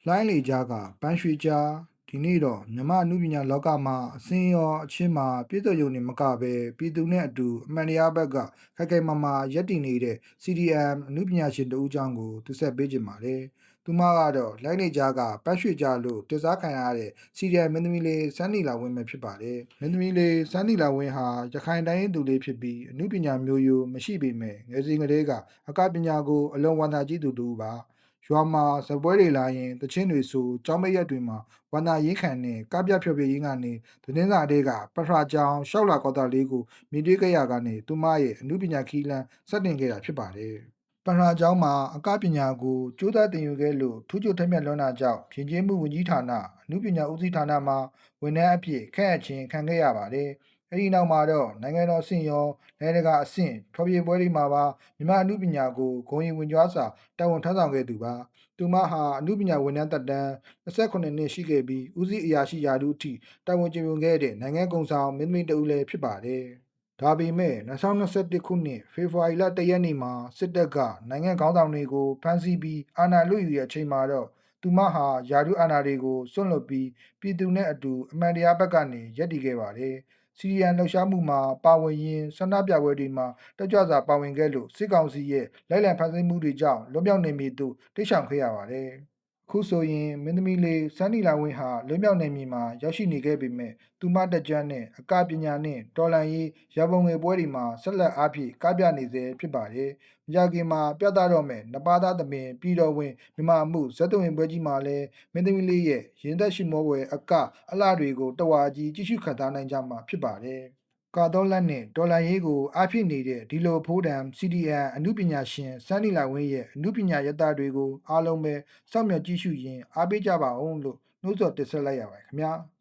လှိုင်းလေကြားကပန်းရွှေကြားဒီနေ့တော့မြမအမှုပညာလောကမှာအစင်းရောအချင်းမှာပြည့်စုံရုံနဲ့မကပဲပြည်သူနဲ့အတူအမှန်တရားဘက်ကခိုင်ခိုင်မာမာရပ်တည်နေတဲ့ CDM အမှုပညာရှင်တဦးကြောင့်ကိုသူဆက်ပေးခြင်းပါတယ်။သူမကတော့လှိုင်းလေကြားကပန်းရွှေကြားလို့တစားခံရတဲ့ CDM မင်းသမီးလေးစန်းနီလာဝင်းပဲဖြစ်ပါတယ်။မင်းသမီးလေးစန်းနီလာဝင်းဟာရခိုင်တိုင်းရင်းသူလေးဖြစ်ပြီးအမှုပညာမျိုးရိုးမရှိပေမဲ့ငယ်စဉ်ကတည်းကအကပညာကိုအလွန်ဝမ်းသာကြည့်သူတူပါ။ရွာမှာဇပွဲတွေလာရင်တချင်းတွေဆိုကျောင်းမရက်တွေမှာဝန္တာရေးခံနဲ့ကပြဖြော်ပြရင်းကနေသတင်းစာတွေကပထရာကြောင်ရှောက်လာကောတာလေးကိုမြင်တွေ့ခဲ့ရကနေသူမရဲ့အမှုပညာခီးလန်းစတင်ခဲ့တာဖြစ်ပါတယ်။ပထရာကျောင်းမှာအကပညာကိုကျိုးသားတင်ယူခဲ့လို့ထူးချွန်ထက်မြက်လွန်းတာကြောင့်ရင်ကျေးမှုဝန်ကြီးဌာနအမှုပညာဦးစီးဌာနမှာဝန်ထမ်းအဖြစ်ခန့်အပ်ခြင်းခံခဲ့ရပါတယ်။အဲဒီနောက်မှာတော့နိုင်ငံတော်အဆင့်ရောနိုင်ငံတကာအဆင့်ဖော်ပြပွဲတွေမှာပါမြန်မာအမှုပညာကိုဂုဏ်ရည်ဝင်ကြွားစွာတာဝန်ထမ်းဆောင်ခဲ့သူပါ။သူမဟာအမှုပညာဝန်ထမ်းသက်တမ်း28နှစ်ရှိခဲ့ပြီးဦးစီးအရာရှိရာထူးအထိတာဝန်ကျင်းပခဲ့တဲ့နိုင်ငံကုန်ဆောင်မင်းသမီးတဦးလည်းဖြစ်ပါတယ်။ဒါပေမဲ့2021ခုနှစ်ဖေဖော်ဝါရီလ1ရက်နေ့မှာစစ်တပ်ကနိုင်ငံခေါင်းဆောင်တွေကိုဖမ်းဆီးပြီးအာဏာလွှတ်ယူတဲ့အချိန်မှာတော့သူမဟာယာတုအာဏာတွေကိုစွန့်လွတ်ပြီးပြည်သူနဲ့အတူအမှန်တရားဘက်ကနေရပ်တည်ခဲ့ပါတယ်။စီရီယန်လှုပ်ရှားမှုမှာပါဝင်ရင်းဆန္ဒပြပွဲတွေမှာတက်ကြွစွာပါဝင်ခဲ့လို့စစ်ကောင်စီရဲ့လိုက်လံဖမ်းဆီးမှုတွေကြောင့်လွတ်မြောက်နေမည်သို့တိတ်ဆောင်ခဲ့ရပါတယ်။အခုဆိုရင်မင်းသမီးလေးစန်းနီလာဝင်းဟာလွတ်မြောက်နေမည်မှာရောက်ရှိနေခဲ့ပေမဲ့သူမတက်ကြွနဲ့အကပညာနဲ့တော်လန်ရေးရပုံငွေပွဲတွေမှာဆက်လက်အားဖြင့်ကပြနေစေဖြစ်ပါတယ်။မကြခင်မှာပြသတော့မယ်နပါသားသမင်ပြည်တော်ဝင်မြမမှုဇက်သွဝင်ပွဲကြီးမှာလည်းမင်းသမီးလေးရဲ့ရင်သက်ရှိမောပွဲအကအလှတွေကိုတဝါကြီးကြည့်ရှုခံစားနိုင်ကြမှာဖြစ်ပါတယ်။ကာတော်လက်နဲ့ဒေါ်လာရေးကိုအားဖြည့်နေတဲ့ဒီလိုဖိုးတံ CDN အမှုပညာရှင်စန်းနီလာဝင်းရဲ့အမှုပညာရတတွေကိုအားလုံးပဲစောင့်မျှော်ကြည့်ရှုရင်းအားပေးကြပါအောင်လို့နှိုးဆော်တင်ဆက်လိုက်ရပါတယ်ခင်ဗျာ။